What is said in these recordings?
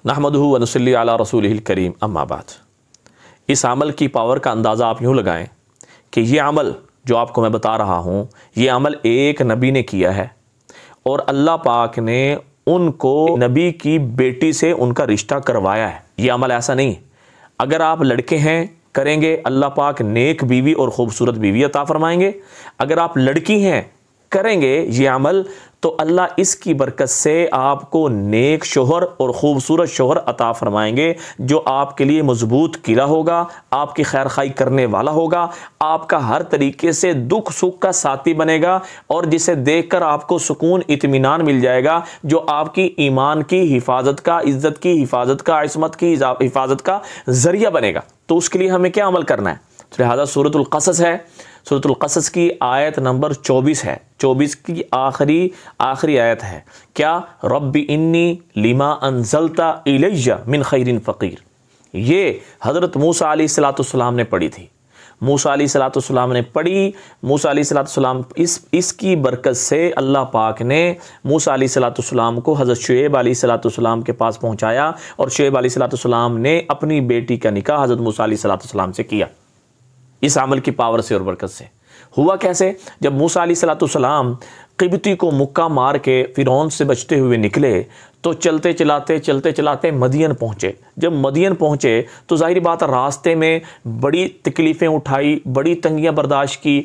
نحمدہ و نصلی علی رسولہ الکریم اما بعد۔ اس عمل کی پاور کا اندازہ آپ یوں لگائیں کہ یہ عمل جو آپ کو میں بتا رہا ہوں، یہ عمل ایک نبی نے کیا ہے اور اللہ پاک نے ان کو نبی کی بیٹی سے ان کا رشتہ کروایا ہے۔ یہ عمل ایسا نہیں، اگر آپ لڑکے ہیں کریں گے اللہ پاک نیک بیوی اور خوبصورت بیوی عطا فرمائیں گے، اگر آپ لڑکی ہیں کریں گے یہ عمل تو اللہ اس کی برکت سے آپ کو نیک شوہر اور خوبصورت شوہر عطا فرمائیں گے، جو آپ کے لیے مضبوط قلعہ ہوگا، آپ کی خیر خواہی کرنے والا ہوگا، آپ کا ہر طریقے سے دکھ سکھ کا ساتھی بنے گا، اور جسے دیکھ کر آپ کو سکون اطمینان مل جائے گا، جو آپ کی ایمان کی حفاظت کا، عزت کی حفاظت کا، عصمت کی حفاظت کا ذریعہ بنے گا۔ تو اس کے لیے ہمیں کیا عمل کرنا ہے؟ لہذا سورۃ القصص ہے، سورۃ القصص کی آیت نمبر 24 ہے، 24 کی آخری آیت ہے کیا؟ رب انی لما انزلت الی من خیر فقیر۔ یہ حضرت موسیٰ علیہ السلام نے پڑھی تھی، موسیٰ علیہ السلام نے پڑھی، موسیٰ علیہ السلام اس کی برکت سے اللہ پاک نے موسیٰ علیہ السلام کو حضرت شعیب علیہ السلام کے پاس پہنچایا، اور شعیب علیہ السلام نے اپنی بیٹی کا نکاح حضرت موسیٰ علیہ السلام سے کیا، اس عمل کی پاور سے اور برکت سے۔ ہوا کیسے؟ جب موسیٰ علیہ السلام قبطی کو مکہ مار کے فرعون سے بچتے ہوئے نکلے تو چلتے چلاتے مدین پہنچے۔ جب مدین پہنچے تو ظاہری بات راستے میں بڑی تکلیفیں اٹھائی، بڑی تنگیاں برداشت کی،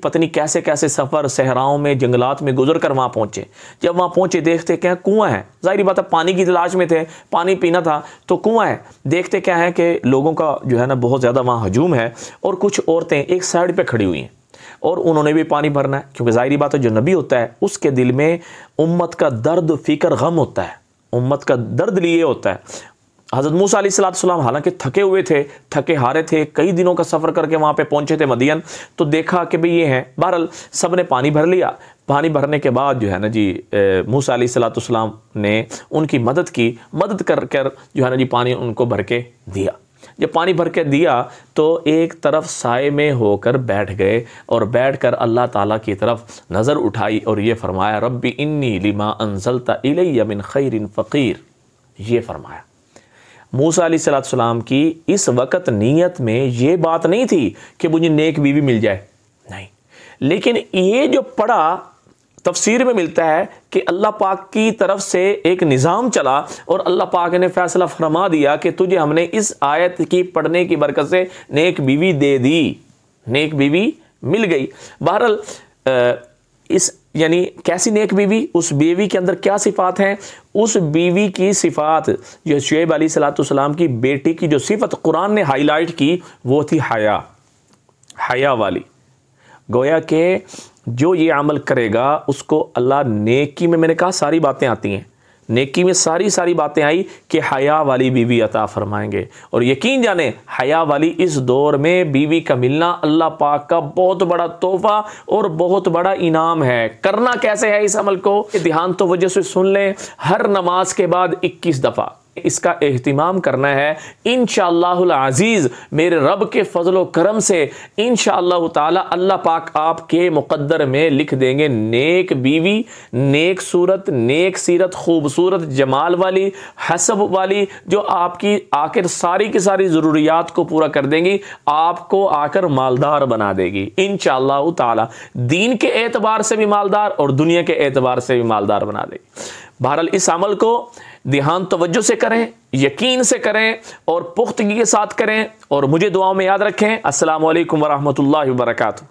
پتہ نہیں کیسے کیسے سفر صحراؤں میں جنگلات میں گزر کر وہاں پہنچے۔ جب وہاں پہنچے دیکھتے کیا کنواں ہے، ظاہری بات ہے پانی کی تلاش میں تھے، پانی پینا تھا تو کنواں ہے۔ دیکھتے کیا ہے کہ لوگوں کا جو ہے نا بہت زیادہ وہاں ہجوم ہے، اور کچھ عورتیں ایک سائڈ پہ کھڑی ہوئی ہیں اور انہوں نے بھی پانی بھرنا ہے، کیونکہ ظاہری بات ہے جو نبی ہوتا ہے اس کے دل میں امت کا درد، فکر، غم ہوتا ہے، امت کا درد لیے ہوتا ہے۔ حضرت موسیٰ علیہ السلام حالانکہ تھکے ہوئے تھے، تھکے ہارے تھے، کئی دنوں کا سفر کر کے وہاں پہ پہنچے تھے مدین، تو دیکھا کہ بھئی یہ ہیں۔ بہرحال سب نے پانی بھر لیا، پانی بھرنے کے بعد جو ہے نا موسیٰ علیہ السلام نے ان کی مدد کر جو ہے نا پانی ان کو بھر کے دیا۔ جب پانی بھر کے دیا تو ایک طرف سائے میں ہو کر بیٹھ گئے، اور بیٹھ کر اللہ تعالیٰ کی طرف نظر اٹھائی اور یہ فرمایا رب انی لما انزلت الی من خیر فقیر۔ یہ فرمایا موسیٰ علیہ السلام کی اس وقت نیت میں یہ بات نہیں تھی کہ مجھے نیک بیوی مل جائے، نہیں، لیکن یہ جو پڑھا تفسیر میں ملتا ہے کہ اللہ پاک کی طرف سے ایک نظام چلا اور اللہ پاک نے فیصلہ فرما دیا کہ تجھے ہم نے اس آیت کی پڑھنے کی برکت سے نیک بیوی دے دی، نیک بیوی مل گئی۔ بہرحال یعنی کیسی نیک بیوی؟ اس بیوی کے اندر کیا صفات ہیں؟ اس بیوی کی صفات جو شعیب علیہ السلام کی بیٹی کی جو صفت قرآن نے ہائی لائٹ کی وہ تھی حیا والی۔ گویا کہ جو یہ عمل کرے گا اس کو اللہ نیکی میں نے کہا ساری باتیں آتی ہیں، نیکی میں ساری باتیں آئی کہ حیا والی بیوی عطا فرمائیں گے، اور یقین جانیں حیا والی اس دور میں بیوی کا ملنا اللہ پاک کا بہت بڑا تحفہ اور بہت بڑا انعام ہے۔ کرنا کیسے ہے اس عمل کو؟ دھیان توجہ سے سن لیں، ہر نماز کے بعد 21 دفعہ اس کا اہتمام کرنا ہے۔ انشاءاللہ العزیز میرے رب کے فضل و کرم سے انشاءاللہ تعالی اللہ پاک آپ کے مقدر میں لکھ دیں گے نیک بیوی، نیک صورت، نیک سیرت، خوبصورت جمال والی، حسب والی، جو آپ کی آخر ساری کی ساری ضروریات کو پورا کر دیں گی، آپ کو آ کر مالدار بنا دے گی انشاءاللہ تعالی، دین کے اعتبار سے بھی مالدار اور دنیا کے اعتبار سے بھی مالدار بنا دے گی۔ بہرحال اس عمل کو دھیان توجہ سے کریں، یقین سے کریں اور پختگی کے ساتھ کریں، اور مجھے دعاؤں میں یاد رکھیں۔ السلام علیکم ورحمۃ اللہ وبرکاتہ۔